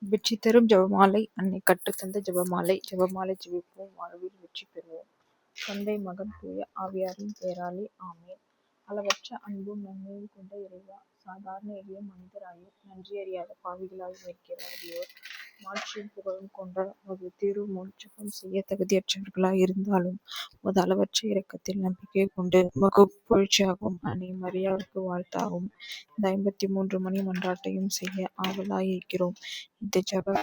வெற்றி தரும் ஜெபமாலை. அன்னை கற்றுத்தந்த ஜெபமாலை. ஜெபமாலை ஜெபிப்போம், வாழ்வில் வெற்றி பெறுவோம். தந்தை, மகன், தூய ஆவியாரின் பெயராலே ஆமென். அளவற்ற அன்பும் நன்மையும் கொண்ட இறைவா, சாதாரண எளிய மனிதராயும் நன்றியறியாத பாவிகளாயும் இருக்கிற அடியோர் மாட்சியும் புகழும் கொண்ட ஒரு திரு முன் ஜெபம் செய்ய தகுதியற்றவர்களாய் இருந்தாலும் உமது அளவற்ற இரக்கத்தில் நம்பிக்கை கொண்டு உமக்கு புகழ்ச்சியாகவும் அன்னை மரியாவுக்கு வாழ்த்தாகவும் இந்த 53 மணி மன்றாட்டையும் செய்ய ஆவலாய் இருக்கிறோம். இந்த ஜெப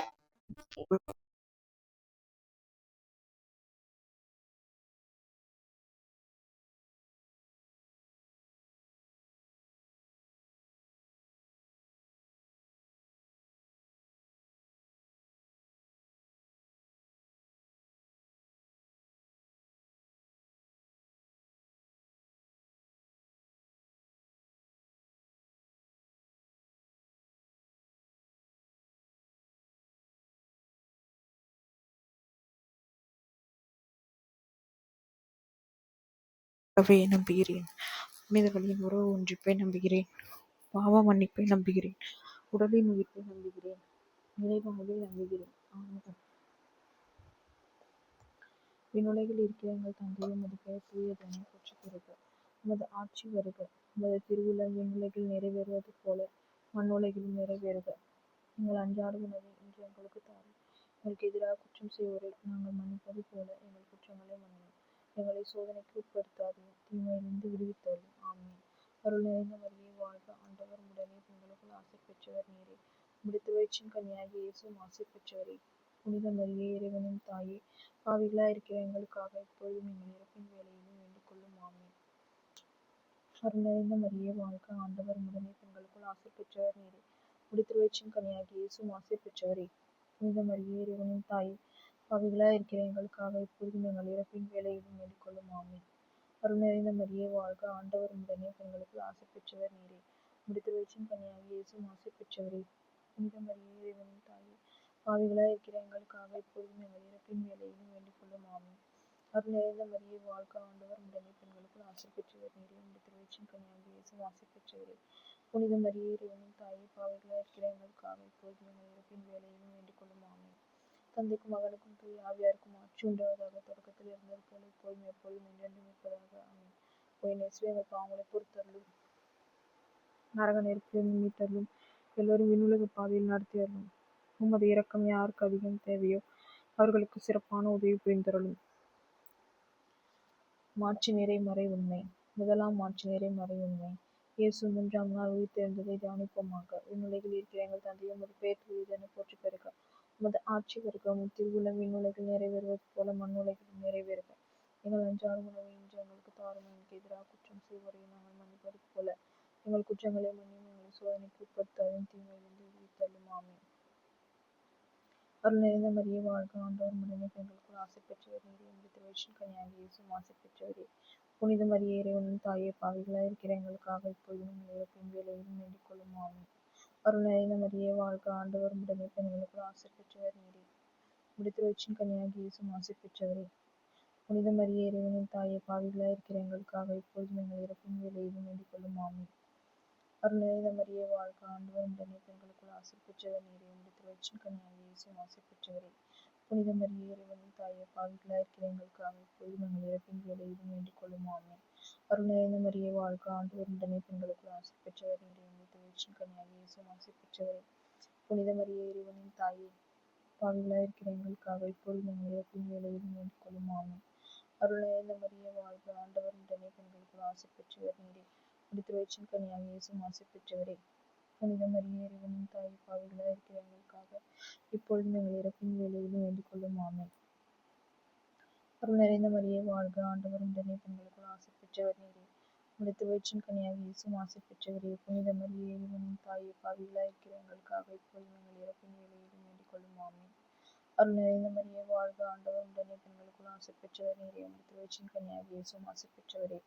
நம்புகிறேன். மனிதர்களின் உறவு ஒன்றிப்பை நம்புகிறேன். பாவ மன்னிப்பை நம்புகிறேன். உடலின் உயிர்ப்பை நம்புகிறேன். நிலைவாழ்வை நம்புகிறேன். ஆமென். விண்ணுலகில் இருக்கிற எங்கள் தந்தையே, உமது பெயர் தூயதென போற்றப் பெறுக. உமது ஆட்சி வருக. உமது திருவுளம் விண்ணுலகில் நிறைவேறுவது போல மண்ணுலகிலும் நிறைவேறுக. எங்கள் அன்றாட உணவை இன்று எங்களுக்கு தாரும். எங்களுக்கு எதிராக குற்றம் செய்வோரை நாங்கள் மன்னிப்பது போல எங்கள் குற்றங்களை மன்னியும். எங்களை சோதனைக்கு உட்படுத்தாதையும் தீமையிலிருந்து விடுவித்தருளும். ஆமென். அருள் நிறைந்த மரியே வாழ்க, ஆண்டவர் உடனே பெண்களுக்குள் ஆசை பெற்றவர் நீரே. முடித்து வயிற்றின் கன்னியாகிய இயேசுவும் ஆசை பெற்றவரே. புனித மரியே, இறைவனின் தாயே, பாவிகளாய் இருக்கிற எங்களுக்காக இப்பொழுதும் எங்கள் இறப்பின் வேலையிலும் வேண்டிக் கொள்ளும். ஆமென். அருள் நிறைந்த மரியே வாழ்க, ஆண்டவர் உடனே பெண்களுக்குள் ஆசை பெற்றவர் நீரே. முடித்து வயிற்றின் கன்னியாகிய இயேசுவும் ஆசை பெற்றவரே. புனித மரியே, இறைவனின் தாயே, பாவிகளாய் இருக்கிற எங்களுக்காக இப்பொழுதும் எங்கள் இறப்பின் வேலையிலும் வேண்டிக் கொள்ளும். ஆமென். அருள் நிறைந்த மரியே வாழ்க, ஆண்டவர் உடனே பெண்களுக்குள் ஆசை பெற்றவர் நீரே. முடித்து வயிற்றின் கன்னியாகிய இயேசுவும் ஆசை பெற்றவரே. புனித மரியே, இறைவனின் தாயே, பாவிகளாய் இருக்கிற எங்களுக்காக இப்பொழுதும் எங்கள் இறப்பின் வேலையிலும் வேண்டிக் கொள்ளும். ஆமென். அருள் நிறைந்த மரியே வாழ்க, ஆண்டவர் உடனே பெண்களுக்குள் ஆசை பெற்றவர் நீரே. முடித்து வயிற்றின் கன்னியாகிய இயேசுவும் ஆசை பெற்றவரே. புனித மரியே, இறைவனின் தாயே, பாவிகளாய் இருக்கிற எங்களுக்காக இப்பொழுதும் எங்கள் இறப்பின் வேலையிலும் வேண்டிக் கொள்ளும். ஆமென். தந்தைக்கும் மகனுக்கும் தூய ஆவியாருக்கும் ஆட்சி உண்டாவதாக. தொடக்கத்தில் இருந்தது போல இப்பொழுதும் எப்பொழுதும் என்றென்றும் இருப்பதாக. ஆமென். போய் நேசுவே, எங்கள் பாவங்களை பொறுத்தருளும். நரக நெருப்பிலிருந்து மீட்டருளும். எல்லோரும் விண்ணுலக பாதையில் நடத்தியருளும். உமது இரக்கம் யாருக்கு அதிகம் தேவையோ அவர்களுக்கு சிறப்பான உதவி புரிந்தருளும். மாட்சி நிறை மறை உண்மை. முதலாம் மாட்சி நிறை மறை உண்மை. இயேசு 3ஆம் நாள் உயிர்த்தெழுந்ததை தியானிப்போமாக. விண்ணுலகில் இருக்கிற எங்கள் தந்தையே, உமது பெயர் தூயதென போற்றப் பெறுக. உமது ஆட்சி வருக. உமது திருவுளம் விண்ணுலகில் நிறைவேறுவது போல மண்ணுலகிலும் நிறைவேறுக. எங்கள் அன்றாட உணவை இன்று எங்களுக்கு தாரும். எங்களுக்கு எதிராக குற்றம் செய்வோரை நாங்கள் மன்னிப்பது போல எங்கள் குற்றங்களை மன்னியும். எங்களை சோதனைக்கு உட்படுத்தாதையும் தீமையிலிருந்து விடுவித்தருளும். ஆமென். அருள் நிறைந்த மரியே வாழ்க, ஆண்டவர் உடனே பெண்களுக்குள் ஆசை பெற்றவர் நீரே. முடித்து வயிற்றின் கன்னியாகிய இயேசுவும் ஆசை பெற்றவரே. புனித மரியே, இறைவனின் தாயே, பாவிகளாய் இருக்கிற எங்களுக்காக இப்பொழுதும் எங்கள் இறப்பின் வேலையிலும் வேண்டிக் கொள்ளும். ஆமென். அருள் நிறைந்த மரியே வாழ்க, ஆண்டவர் உடனே பெண்களுக்குள் ஆசை பெற்றவர் நீரே. முடித்து வயிற்றின் கன்னியாகிய இயேசுவும் ஆசை பெற்றவரே. புனித மரியே, இறைவனின் தாயே, பாவிகளாய் இருக்கிற எங்களுக்காக இப்பொழுதும் எங்கள் இறப்பின் வேலையிலும் வேண்டிக் கொள்ளும். ஆமென். அருள் நிறைந்த மரியே வாழ்க, ஆண்டவர் உடனே பெண்களுக்குள் ஆசை பெற்றவர் நீரே. முடித்து வயிற்றின் கன்னியாகிய இயேசுவும் ஆசை பெற்றவரே. புனித மரியே, இறைவனின் தாயே, பாவிகளாய் இருக்கிற எங்களுக்காக இப்பொழுதும் எங்கள் இறப்பின் வேலையிலும் வேண்டிக் கொள்ளும். ஆமென். அருள் நிறைந்த மரியே வாழ்க, ஆண்டவர் உடனே பெண்களுக்குள் ஆசை பெற்றவர் நீரே. முடித்து வயிற்றின் கன்னியாகிய இயேசுவும் ஆசை பெற்றவரே. புனித மரியே, இறைவனின் தாயே, பாவிகளாய் இருக்கிற எங்களுக்காக இப்பொழுதும் எங்கள் இறப்பின் வேலையிலும் வேண்டிக் கொள்ளும். ஆமென். அருள் நிறைந்த மரியே வாழ்க, ஆண்டவர் உடனே பெண்களுக்குள் ஆசை பெற்றவர் நீரே. முடித்து வயிற்றின் கன்னியாகிய இயேசுவும் ஆசை பெற்றவரே. புனித மரியே, இறைவனின் தாயே, பாவிகளாய் இருக்கிற எங்களுக்காக இப்பொழுதும் எங்கள் இறப்பின் வேலையிலும் வேண்டிக் கொள்ளும். ஆமென். அருள் நிறைந்த மரியே வாழ்க, ஆண்டவர் உடனே பெண்களுக்குள் ஆசை பெற்றவர் நீரே. முடித்து வயிற்றின் கன்னியாகிய இயேசுவும் ஆசை பெற்றவரே. புனித மரியே, இறைவனின் தாயே, பாவிகளாய் இருக்கிற எங்களுக்காக இப்பொழுதும் எங்கள் இறப்பின் வேலையிலும் வேண்டிக் கொள்ளும். ஆமென். அருள் நிறைந்த மரியே வாழ்க, ஆண்டவர் உடனே பெண்களுக்குள் ஆசை பெற்றவர் நீரே. முடித்து வயிற்றின் கன்னியாகிய இயேசுவும் ஆசை பெற்றவரே.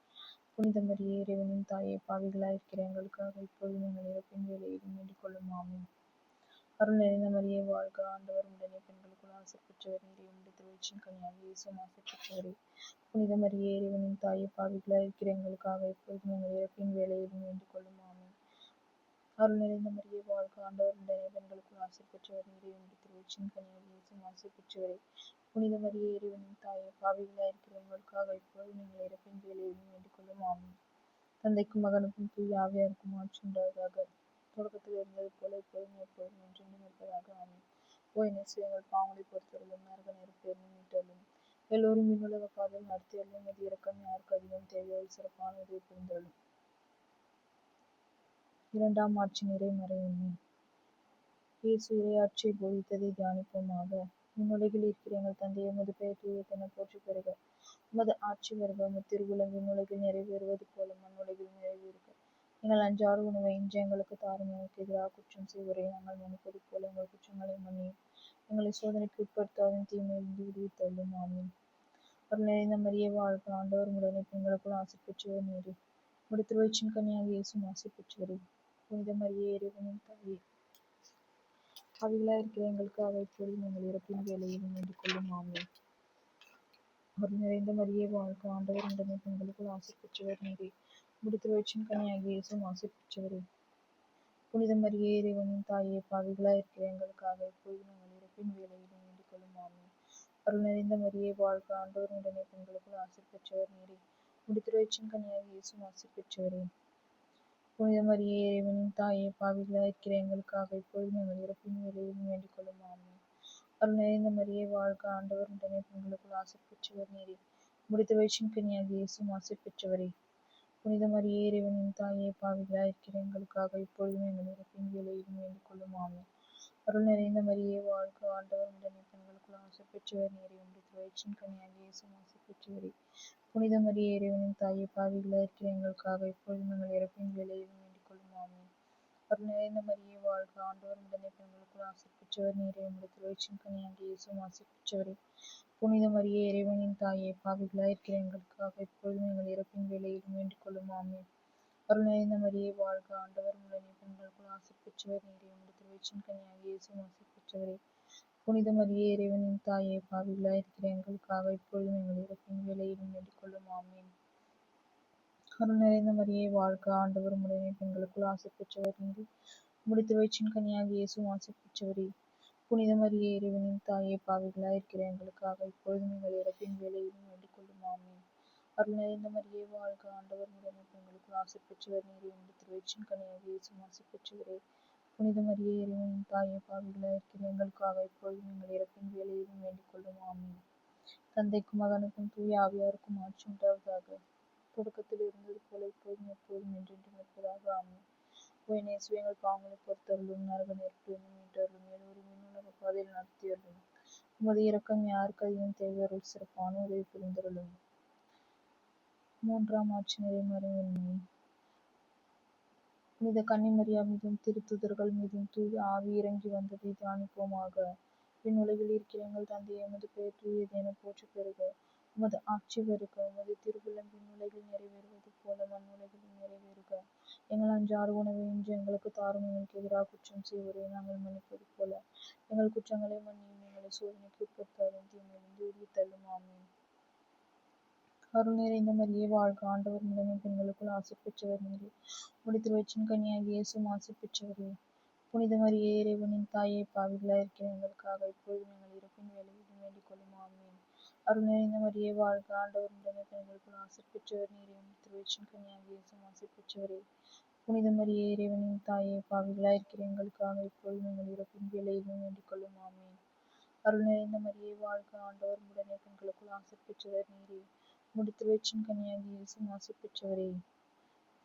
புனித மரியே, இறைவனின் தாயே, பாவிகளாய் இருக்கிற எங்களுக்காக இப்பொழுதும் எங்கள் இறப்பின் வேலையிலும் வேண்டிக் கொள்ளும். ஆமென். அருள் நிறைந்த மரியே வாழ்க, ஆண்டவர் உடனே பெண்களுக்குள் ஆசை பெற்றவர் நீரே. முடித்து வயிற்றின் கன்னியாகிய இயேசுவும் ஆசை பெற்றவரே. புனித மரியே, இறைவனின் தாயே, பாவிகளாய் இருக்கிற எங்களுக்காக இப்பொழுதும் எங்கள் இறப்பின் வேலையிலும் வேண்டிக் கொள்ளும். ஆமென். அருள் நிறைந்த மரியே வாழ்க, ஆண்டவர் உடனே பெண்களுக்குள் ஆசி பெற்றவர் நீரே. உம்முடைய திருவயிற்றின் கனியாகிய இயேசுவும் ஆசி பெற்றவரே. புனித மரியே இறைவனின் தாயே, பாவிகளாயிருக்கிற எங்களுக்காக இப்பொழுதும் எங்கள் இறப்பின் வேளையிலும் வேண்டிக் கொள்ளும். ஆமென். தந்தைக்கும் மகனுக்கும் தூய ஆவியாருக்கும் ஆட்சி உண்டாவதாக. தொடக்கத்தில் இருந்தது போல இப்பொழுதும் எப்பொழுதும் என்றென்றும் இருப்பதாக. ஆமென். ஓ இயேசுவே, எங்கள் பாவங்களை பொறுத்தருளும், நரக நெருப்பிலிருந்து மீட்டருளும். எல்லோரும் விண்ணுலக பாதையில் நடத்தியருளும். உமது இரக்கம் யாருக்கு அதிகம் தேவையோ சிறப்பான உதவி புரிந்தருளும். இரண்டாம் ஆட்சி நிறைமறை உண்மை. இயேசு இறையாட்சியை போதித்ததை தியானிப்போமாக. விண்ணுலகில் இருக்கிற எங்கள் தந்தையே, உமது பெயர் தூயதென போற்றி பெறுக. உமது ஆட்சி வருக. உமது திருவுளம் விண்ணுலகில் நிறைவேறுவது போல மண்ணுலகில் நிறைவேறுக. எங்கள் அன்றாட உணவை இன்று எங்களுக்கு தாரும். எங்களுக்கு எதிராக குற்றம் செய்வோரை நாங்கள் மன்னிப்பது போல எங்கள் குற்றங்களை மன்னியும். எங்களை சோதனைக்கு உட்படுத்தாதும், தீமையிலிருந்து விடுவித்தருளும். ஆமென். அருள் நிறைந்த மரியே வாழ்க, ஆண்டவர் உடனே பெண்களுக்குள் ஆசி பெற்றவர் நீரே. உம்முடைய திருவயிற்றின் கனியாகிய இயேசுவும் ஆசி பெற்றவரே. புனித மரியே இறைவனின் தாயே, பாவிகளாயிருக்கிற எங்களுக்காக இப்பொழுதும் எங்கள் இறப்பின் வேளையிலும் வேண்டிக் கொள்ளும். ஆமென். அருள் நிறைந்த மரியே வாழ்க, ஆண்டவர் உடனே பெண்களுக்குள் ஆசி பெற்றவர் நீரே. உம்முடைய திருவயிற்றின் கனியாகிய இயேசுவும் ஆசி பெற்றவரே. புனித மரியே இறைவனின் தாயே, பாவிகளாயிருக்கிற எங்களுக்காக இப்பொழுதும் எங்கள் இறப்பின் வேளையிலும் வேண்டிக் கொள்ளும். ஆமென். அருள் நிறைந்த மரியே வாழ்க, ஆண்டவர் உடனே பெண்களுக்குள் ஆசி பெற்றவர் நீரே. உம்முடைய திருவயிற்றின் கனியாகிய இயேசுவும் ஆசி பெற்றவரே. புனித மரியே இறைவனின் தாயே, பாவிகளாயிருக்கிற எங்களுக்காக இப்பொழுதும் எங்கள் இறப்பின் வேளையிலும் வேண்டிக் கொள்ளும். ஆமென். அருள் நிறைந்த மரியே வாழ்க, ஆண்டவர் உடனே பெண்களுக்குள் ஆசி பெற்றவர் நீரே. உம்முடைய திருவயிற்றின் கனியாகிய இயேசுவும் ஆசி பெற்றவரே. புனித மரியே இறைவனின் தாயே, பாவிகளாயிருக்கிற எங்களுக்காக இப்பொழுதும் எங்கள் இறப்பின் வேளையிலும் வேண்டிக் கொள்ளும். ஆமென். அருள் நிறைந்த மரியே வாழ்க, ஆண்டவர் உடனே பெண்களுக்குள் ஆசி பெற்றவர் நீரே. உம்முடைய திருவயிற்றின் கனியாகிய இயேசுவும் ஆசி பெற்றவரே. புனித மரியே இறைவனின் தாயே, பாவிகளாயிருக்கிற எங்களுக்காக இப்பொழுதும் எங்கள் இறப்பின் வேளையிலும் வேண்டிக் கொள்ளும். ஆமென். அருள் நிறைந்த மரியே வாழ்க, ஆண்டவர் உடனே பெண்களுக்குள் ஆசி பெற்றவர் நீரே. உம்முடைய திருவயிற்றின் கனியாகிய இயேசுவும் ஆசி பெற்றவரே. புனித மரியே இறைவனின் தாயே, பாவிகளாயிருக்கிற எங்களுக்காக இப்பொழுதும் எங்கள் இறப்பின் வேளையிலும் வேண்டிக் கொள்ளும். ஆமென். அருள் நிறைந்த மரியே வாழ்க, ஆண்டவர் உடனே பெண்களுக்குள் ஆசி பெற்றவர் நீரே. உம்முடைய திருவயிற்றின் கனியாகிய இயேசுவும் ஆசி பெற்றவரே. புனித மரியே இறைவனின் தாயே, பாவிகளாயிருக்கிற எங்களுக்காக இப்பொழுதும் எங்கள் இறப்பின் வேளையிலும் வேண்டிக் கொள்ளும். ஆமென். அருள் நிறைந்த மரியே வாழ்க, ஆண்டவர் உடனே பெண்களுக்குள் ஆசி பெற்றவர் நீரே. உம்முடைய திருவயிற்றின் கனியாகிய இயேசுவும் ஆசி பெற்றவரே. புனித மரியே இறைவனின் தாயே, பாவிகளாயிருக்கிற எங்களுக்காக இப்பொழுதும் எங்கள் இறப்பின் வேளையிலும் வேண்டிக் கொள்ளும். ஆமென். அருள் நிறைந்த மரியே வாழ்க, ஆண்டவர் உடனே பெண்களுக்குள் ஆசி பெற்றவர் நீரே. உம்முடைய திருவயிற்றின் கனியாகிய இயேசுவும் ஆசி பெற்றவரே. புனித மரியே இறைவனின் தாயே, பாவிகளாயிருக்கிற எங்களுக்காக இப்பொழுதும் எங்கள் இறப்பின் வேளையிலும் வேண்டிக் கொள்ளும். ஆமென். தந்தைக்கும் மகனுக்கும் தூய ஆவியாருக்கும் ஆட்சி உண்டாவதாக. தொடக்கத்தில் இருந்தது போல இப்பொழுதும் எப்பொழுதும் என்றென்றும் இருப்பதாக. ஆமென். ஓ இயேசுவே, எங்கள் பாவங்களை பொறுத்தருளும், நரக நெருப்பிலிருந்து மீட்டருளும். எல்லோரும் விண்ணுலக பாதையில் நடத்தியருளும். உமது இரக்கம் யாருக்கு அதிகம் தேவையோ சிறப்பான உதவி புரிந்தருளும். மூன்றாம் ஆட்சி நிறைமறை உண்மை. புனித கன்னிமரியா மீதும் திருத்துதர்கள் மீதும் தூய ஆவி இறங்கி வந்ததை தியானிப்போமாக. விண்ணுலகில் இருக்கிற எங்கள் தந்தையே, உமது பெயர் தூயதென போற்றி பெறுக. உமது ஆட்சி வருக. உமது திருவுளம் விண்ணுலகில் நிறைவேறுவது போல மண்ணுலகிலும் நிறைவேறுக. எங்கள் அன்றாட உணவை இன்று எங்களுக்கு தாரும். எங்களுக்கு எதிராக குற்றம் செய்வோரை நாங்கள் மன்னிப்பது போல எங்கள் குற்றங்களை மன்னியும். எங்களை சோதனைக்கு உட்படுத்தாதும், தீமையிலிருந்து விடுவித்தருளும். ஆமென். அருள் நிறைந்த மரியே வாழ்க, ஆண்டவர் உடனே பெண்களுக்குள் ஆசி பெற்றவர் நீரே. உம்முடைய திருவயிற்றின் கனியாகிய இயேசுவும் ஆசி பெற்றவரே. புனித மரியே இறைவனின் தாயே, பாவிகளாயிருக்கிற எங்களுக்காக இப்பொழுதும் எங்கள் இறப்பின் வேளையிலும் வேண்டிக் கொள்ளும். ஆமென். அருள் நிறைந்த மரியே வாழ்க, ஆண்டவர் உடனே பெண்களுக்குள் ஆசி பெற்றவர் நீரே. உம்முடைய திருவயிற்றின் கனியாகிய இயேசுவும் ஆசி பெற்றவரே. புனித மரியே இறைவனின் தாயே, பாவிகளாயிருக்கிற எங்களுக்காக இப்பொழுதும் எங்கள் இறப்பின் வேளையிலும் வேண்டிக் கொள்ளும். ஆமென். அருள் நிறைந்த மரியே வாழ்க, ஆண்டவர் உடனே பெண்களுக்குள் ஆசி பெற்றவர் நீரே. உம்முடைய திருவயிற்றின் கனியாகிய இயேசுவும் ஆசி பெற்றவரே.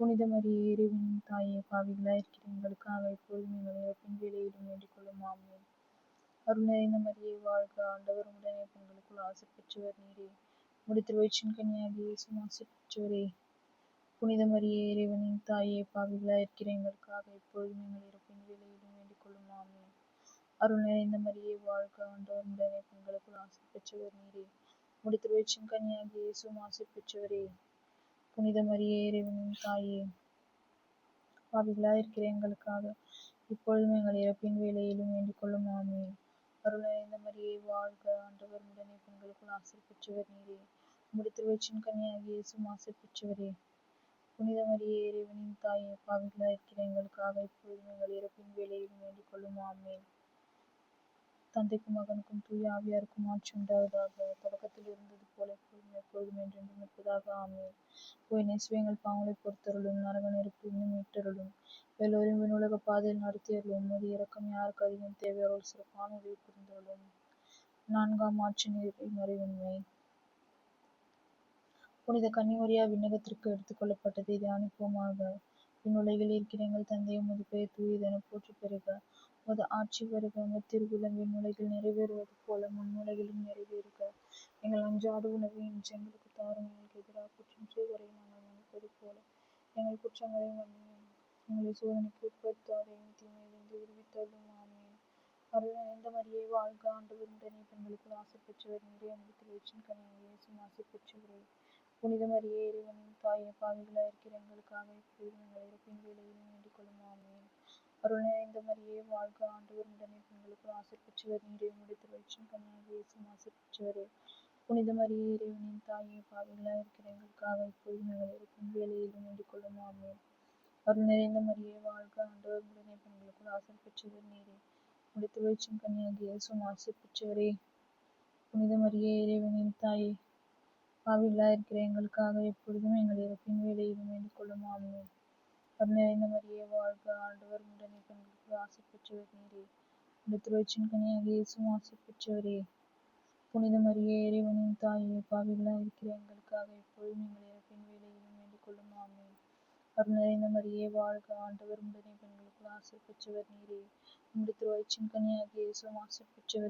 புனித மரியே இறைவனின் தாயே, பாவிகளாயிருக்கிற எங்களுக்காக இப்பொழுதும் எங்கள் இறப்பின் வேளையிலும் வேண்டிக் கொள்ளும். ஆமென். அருள் நிறைந்த மரியே வாழ்க, ஆண்டவர் உடனே பெண்களுக்குள் ஆசி பெற்றவர் நீரே. உம்முடைய திருவயிற்றின் கனியாகிய இயேசுவும் ஆசி பெற்றவரே. புனித மரியே இறைவனின் தாயே, பாவிகளாயிருக்கிற எங்களுக்காக இப்பொழுதும் எங்கள் இறப்பின் வேளையிலும் வேண்டிக் கொள்ளும். ஆமென். அருள் நிறைந்த மரியே வாழ்க, ஆண்டவர் உடனே பெண்களுக்குள் ஆசி பெற்றவர் நீரே. உம்முடைய திருவயிற்றின் கனியாகிய இயேசுவும் ஆசி பெற்றவரே. புனித மரியே இறைவனின் தாயே, பாவிகளாயிருக்கிற எங்களுக்காக இப்பொழுதும் எங்கள் இறப்பின் வேளையிலும் வேண்டிக் கொள்ளும். ஆமென். அருள் நிறைந்த மரியே வாழ்க, ஆண்டவர் உடனே பெண்களுக்குள் ஆசி பெற்றவர் நீரே. உம்முடைய திருவயிற்றின் கனியாகிய இயேசுவும் ஆசி பெற்றவரே. புனித மரியே இறைவனின் தாயே, பாவிகளாய் இருக்கிற எங்களுக்காக இப்பொழுதும் எங்கள் இறப்பின் வேளையிலும் வேண்டிக் கொள்ளும். ஆமென். தந்தைக்கும் மகனுக்கும் தூய ஆவியாருக்கும் ஆட்சி உண்டாவதாக. தொடக்கத்தில் இருந்தது போல எப்பொழுதும் எப்பொழுதும் என்றென்றும் இருப்பதாக. ஆமென். போய் நேசுவே, எங்கள் பாவங்களை பொறுத்தருளும், நரக நெருப்பு இன்னும் மீட்டருளும், எல்லோரும் விண்ணுலக பாதையில் நடத்தியருளும். உமது இரக்கம் யாருக்கு அதிகம் தேவை, அவர்கள் சிறப்பான உதவி புரிந்தருளும். 4ஆம் ஆட்சி நிறைமறை உண்மை. புனித கன்னிமரியா விண்ணகத்திற்கு எடுத்துக் கொள்ளப்பட்டதை தியானிப்போமாக. விண்ணுலகில் இருக்கிற எங்கள் தந்தை, உமது பெயர் தூயதென போற்றி பெறுக. உமது ஆட்சி வருக. உமது திருவுளம் விண்ணுலகில் நிறைவேறுவது போல மண்ணுலகிலும் நிறைவேறுக. எங்கள் அன்றாட உணவை இன்று எங்களுக்கு தாரும். எங்களுக்கு எதிராக குற்றம் செய்வரை நாங்கள் மன்னிப்பது போல எங்கள் குற்றங்களை மன்னியும். எங்களை சோதனைக்கு உட்படுத்தாதையும் தீமையிலிருந்து விடுவித்தருளும். ஆமென். அருள் நிறைந்த மரியே வாழ்க, ஆண்டவர் உடனே பெண்களுக்குள் ஆசி பெற்றவர் நீரே. உமது திருவயிற்றின் கனியாகிய இயேசுவும் ஆசி பெற்றவரே. புனித மரியே இறைவனின் தாயே, பாவிகளாய் இருக்கிற எங்களுக்காக இப்பொழுதும் எங்கள் இறப்பின் வேளையிலும் வேண்டிக் கொள்ளும். ஆமென். அருள் நிறைந்த மரியே வாழ்க, ஆண்டவர் உடனே பெண்களுக்குள் ஆசி பெற்றவர் நீரே. உம்முடைய திருவயிற்றின் கனியாகிய இயேசுவும் ஆசி பெற்றவரே. புனித மரியே இறைவனின் தாயே, பாவிகளாய் இருக்கிற எங்களுக்காக இப்பொழுதும் எங்கள் இறப்பின் வேளையிலும் வேண்டிக் கொள்ளும். ஆமென். அருள் நிறைந்த மரியே வாழ்க, ஆண்டவர் உடனே பெண்களுக்குள் ஆசி பெற்றவர் நீரே. உம்முடைய திருவயிற்றின் கனியாகிய இயேசுவும் ஆசி பெற்றவரே. புனித மரியே இறைவனின் தாயே, பாவிகளாய் இருக்கிற எங்களுக்காக எப்பொழுதும் எங்கள் இறப்பின் வேளையிலும் வேண்டிக் கொள்ளும். ஆமென். அருள் நிறைந்த மரியே வாழ்க, ஆண்டவர் உடனே பெண்களுக்குள் ஆசி பெற்றவர் நீரே. உம்முடைய திருவயிற்றின் கனியாகிய இயேசுவும் ஆசி பெற்றவரே. புனித மரியே இறைவனின் தாயே, பாவிகளாய் இருக்கிற எங்களுக்காக எப்பொழுதும் எங்கள் இறப்பின் வேளையிலும் வேண்டிக் கொள்ளும். ஆமென். அருள் நிறைந்த மரியே வாழ்க, ஆண்டவர் உடனே பெண்களுக்குள் ஆசி பெற்றவர் நீரே. உம்முடைய திருவயிற்றின் கனியாகிய இயேசுவும் ஆசி பெற்றவரே.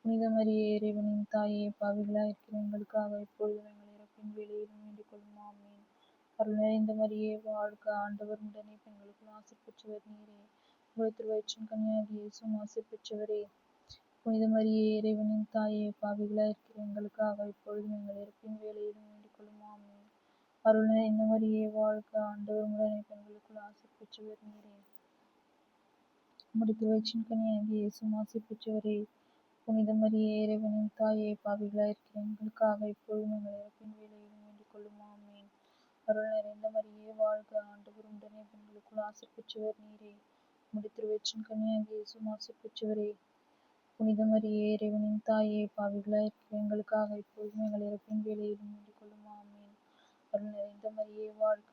புனித மரியே இறைவனின் தாயே, பாவிகளாய் இருக்கிற எங்களுக்காக எப்பொழுதும் எங்கள் இறப்பின் வேளையிலும் வேண்டிக் கொள்ளும். ஆமென். அருள் நிறைந்த மரியே வாழ்க, ஆண்டவர் உடனே பெண்களுக்குள் ஆசி பெற்றவர் நீரே. உம்முடைய திருவயிற்றின் கனியாகிய இயேசுவும் ஆசி பெற்றவரே. புனித மரியே இறைவனின் தாயே, பாவிகளாய் இருக்கிற எங்களுக்காக இப்பொழுதும் எங்கள் இறப்பின் வேளையிலும் வேண்டிக் கொள்ளும். ஆமென். அருள் நிறைந்த மரியே வாழ்க, ஆண்டவர் உடனே பெண்களுக்குள் ஆசி பெற்றவர் நீரே. உம்முடைய திருவயிற்றின் கனியாகிய இயேசுவும் ஆசி பெற்றவரே. புனித மரியே இறைவனின் தாயே, பாவிகளாய் இருக்கிற எங்களுக்காக இப்பொழுதும் எங்கள் இறப்பின் வேளையிலும் வேண்டிக் கொள்ளும். ஆமென். அருள் நிறைந்த மரியே வாழ்க, ஆண்டவர் உடனே பெண்களுக்குள் ஆசி பெற்றவர் நீரே. உம்முடைய திருவயிற்றின் கனியாகிய இயேசுவும் ஆசி பெற்றவரே. புனித மரியே இறைவனின் தாயே, பாவிகளாய் இருக்கிற எங்களுக்காக இப்பொழுதும் எங்கள் இறப்பின் வேளையிலும் வேண்டிக் கொள்ளும். ஆமென். அருள் நிறைந்த மரியே வாழ்க,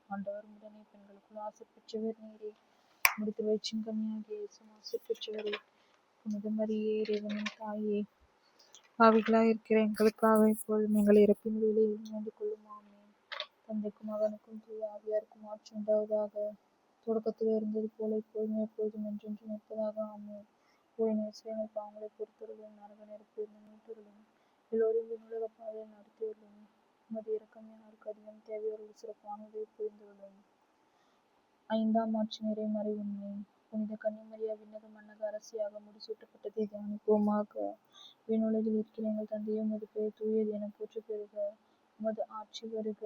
ஆண்டவர் உடனே பெண்களுக்குள் ஆசி பெற்றவர் நீரே. உம்முடைய திருவயிற்றின் கனியாகிய இயேசுவும் ஆசி பெற்றவரே. புனித மரியே இறைவனின் தாயே, பாவிகளாய் இருக்கிற எங்களுக்காக இப்பொழுதும் எங்கள் இறப்பின் வேளையிலும் வேண்டிக் கொள்ளும். ஆமென். தந்தைக்கும் மகனுக்கும் தூய ஆவியாருக்கும் ஆட்சி உண்டாவதாக. தொடக்கத்தில் இருந்தது போல இப்பொழுதும் எப்பொழுதும் என்றென்றும் இருப்பதாக. ஆமென். போய் நேசுவே, எங்கள் பாவங்களை பொறுத்தருளும், நரக நெருப்பு இன்னும் மீட்டருளும், எல்லோரும் விண்ணுலக பாதையில் நடத்தியுள்ளும். உமது இரக்கம் யாருக்கு அதிகம் தேவை, அவர்கள் சிறப்பான உதவி புரிந்துள்ளோம். 5ஆம் ஆட்சி நிறைமறை உண்மை. புனித கன்னிமரியா விண்ணக மன்னக அரசியாக முடிசூட்டப்பட்டதை தியானிப்போமாக. விண்ணுலகில் இருக்கிற எங்கள் தந்தையே, உமது பெயர் தூயது என போற்றி பெறுக. உமது ஆட்சி வருக.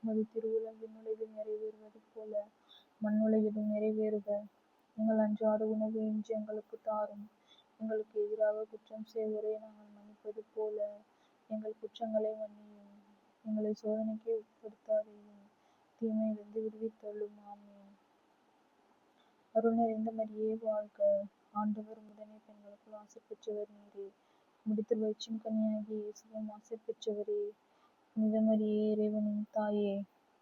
உமது திருவுளம் விண்ணுலகில் நிறைவேறுவது போல மண்ணுலகிலும் நிறைவேறுக. எங்கள் அன்றாட உணவை இன்று எங்களுக்கு தாரும். எங்களுக்கு எதிராக குற்றம் செய்வோரை நாங்கள் மன்னிப்பது போல எங்கள் குற்றங்களை மன்னியும். எங்களை சோதனைக்கு உட்படுத்தாதையும் தீமையிலிருந்து விடுவித்தருளும். ஆமென். அருள் நிறைந்த மரியே வாழ்க, ஆண்டவர் உடனே பெண்களுக்குள் ஆசி பெற்றவர் நீரே. உம்முடைய திருவயிற்றின் கனியாகிய இயேசுவும் ஆசி பெற்றவரே. புனித மரியே இறைவனின் தாயே,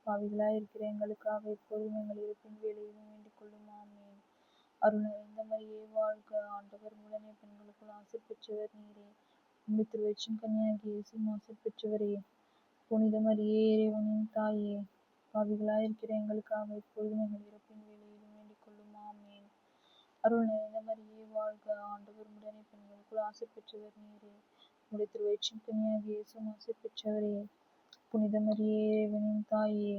பாவிகளாய் இருக்கிற எங்களுக்காக இப்பொழுதும் எங்கள் இறப்பின் வேளையிலும் வேண்டிக் கொள்ளும். ஆமென். அருள் நிறைந்த மரியே வாழ்க, ஆண்டவர் உடனே பெண்களுக்குள் ஆசி பெற்றவர் நீரே. உம்முடைய திருவயிற்றின் கனியாகிய இயேசுவும் ஆசி பெற்றவரே. புனித மரியே இறைவனின் தாயே, பாவிகளாய் இருக்கிற எங்களுக்காக இப்பொழுதும் எங்கள் இறப்பின் வேளையிலும் வேண்டிக் கொள்ளும். ஆமென். அருள் நிறைந்த மரியே வாழ்க, ஆண்டவர் உடனே பெண்களுக்குள் ஆசி பெற்றவர் நீரே. உம்முடைய திருவயிற்றின் கனியாகிய இயேசுவும் ஆசி பெற்றவரே. புனித மரியே இறைவனின் தாயே,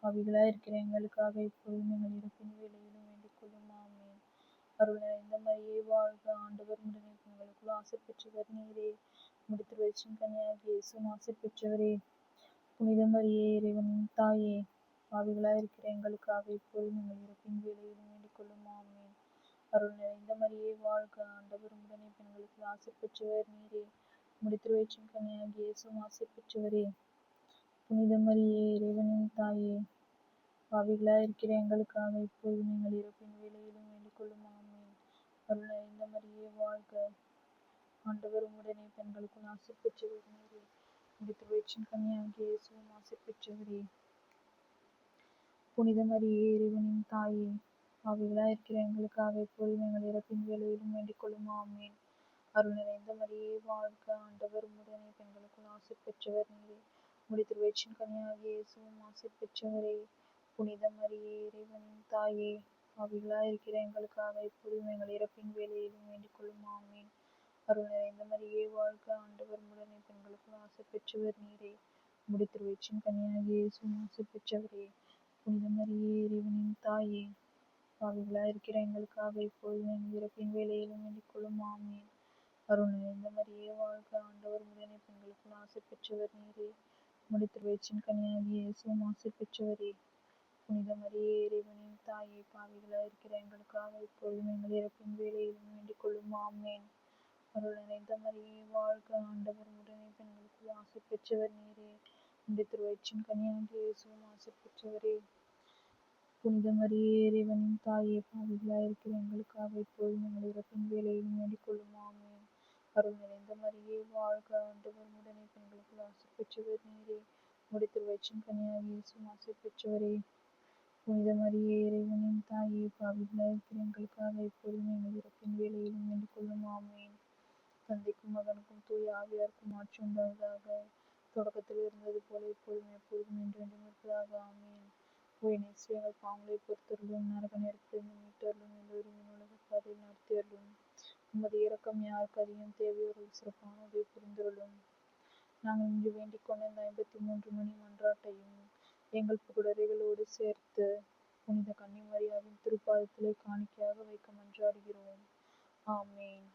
பாவிகளாய் இருக்கிற எங்களுக்காக இப்பொழுதும் எங்கள் இறப்பின் வேளையிலும் வேண்டிக் கொள்ளும். ஆமென். அருள் நிறைந்த மரியே வாழ்க, ஆண்டவர் உடனே பெண்களுக்குள் ஆசி பெற்றவர் நீரே. உம்முடைய திருவயிற்றின் கனியாகிய இயேசுவும் ஆசி பெற்றவரே. புனித மரியே இறைவனின் தாயே, பாவிகளாய் இருக்கிற எங்களுக்காக இப்பொழுதும் எங்கள் இறப்பின் வேளையிலும் வேண்டிக் கொள்ளும். ஆமென். அருள் நிறைந்த மரியே வாழ்க, ஆண்டவர் உடனே பெண்களுக்குள் ஆசி பெற்றவர் நீரே. உம்முடைய திருவயிற்றின் கனியாகிய இயேசுவும் ஆசி பெற்றவரே. புனித மரியே, இறைவனின் தாயே, பாவிகளாய் இருக்கிற எங்களுக்காக இப்பொழுதும் எங்கள் இறப்பின் வேளையிலும் வேண்டிக் கொள்ளும். ஆமென். அருள் நிறைந்த மரியே வாழ்க, ஆண்டவர் உம்முடனே பெண்களுக்குள் ஆசி பெற்றவர் நீரே. உம்முடைய திருவயிற்றின் கனியாகிய இயேசுவும் ஆசி பெற்றவரே. புனித மரியே, இறைவனின் தாயே, பாவிகளாய் இருக்கிற எங்களுக்காக இப்பொழுதும் எங்கள் இறப்பின் வேளையிலும் வேண்டிக் கொள்ளும். ஆமென். அருள் நிறைந்த மரியே வாழ்க, ஆண்டவர் உம்முடனே பெண்களுக்குள் ஆசி பெற்றவர் நீரே. உம்முடைய திருவயிற்றின் கனியாகிய இயேசுவும் ஆசி பெற்றவரே. புனித மரியே, இறைவனின் தாயே, பாவிகளாய் இருக்கிற எங்களுக்காக இப்பொழுதும் எங்கள் இறப்பின் வேளையிலும் வேண்டிக் கொள்ளும். ஆமென். அருள் நிறைந்த மரியே வாழ்க, ஆண்டவர் உம்முடனே பெண்களுக்குள் ஆசி பெற்றவர் நீரே. உம்முடைய திருவயிற்றின் கனியாகிய இயேசுவும் ஆசி பெற்றவரே. புனித மரியே, இறைவனின் தாயே, பாவிகளாய் இருக்கிற எங்களுக்காக இப்பொழுதும் எங்கள் இறப்பின் வேளையிலும் வேண்டிக் கொள்ளும். ஆமென். அருள் நிறைந்த மரியே வாழ்க, ஆண்டவர் உம்முடனே பெண்களுக்குள் ஆசி பெற்றவர் நீரே. உம்முடைய திருவயிற்றின் கனியாகிய இயேசுவும் ஆசி பெற்றவரே. புனித மரியே, இறைவனின் தாயே, பாவிகளாய் இருக்கிற எங்களுக்காக இப்பொழுதும் எங்கள் இறப்பின் வேளையிலும் வேண்டிக் கொள்ளும். ஆமென். அருள் நிறைந்த மரியே வாழ்க, ஆண்டவர் உம்முடனே பெண்களுக்குள் ஆசி பெற்றவர் நீரே. உம்முடைய திருவயிற்றின் கனியாகிய இயேசுவும் ஆசி பெற்றவரே. புனித மரியே, இறைவனின் தாயே, பாவிகளாய் இருக்கிற எங்களுக்காக இப்பொழுதும் எங்கள் இறப்பின் வேளையிலும் வேண்டிக் கொள்ளும். ஆமென். அருள் நிறைந்த மரியே வாழ்க, ஆண்டவர் உம்முடனே பெண்களுக்குள் ஆசி பெற்றவர் நீரே. உம்முடைய திருவயிற்றின் கனியாகிய இயேசுவும் ஆசி பெற்றவரே. புனித மரியே, இறைவனின் தாயே, பாவிகளாய் இருக்கிற எங்களுக்காக இப்பொழுதும் எங்கள் இறப்பின் வேளையிலும் வேண்டிக் கொள்ளும். ஆமென். தந்தைக்கும் மகனுக்கும் தூய ஆவியாருக்கும் ஆட்சி உண்டாவதாக. தொடக்கத்தில் இருந்தது போல இப்பொழுதும் எப்பொழுதும் என்றென்றும் இருப்பதாக. ஆமென். நேசு எங்கள் பாவங்களை பொறுத்தருளும், நரக நெருப்பிலிருந்து மீட்டருளும், எல்லோரும் உலக பாதையில் நடத்தியருளும். உமது இரக்கம் யாருக்கு அதிகம் தேவையோர்கள் சிறப்பான உதவி புரிந்தருளும். நாங்கள் இன்று வேண்டிக் கொண்ட இந்த 53 மணி மன்றாட்டையும் எங்கள் புகழறைகளோடு சேர்த்து புனித கன்னிமரியாவின் திருப்பாதத்திலே காணிக்கையாக வைக்க மன்றாடுகிறோம். ஆமென்.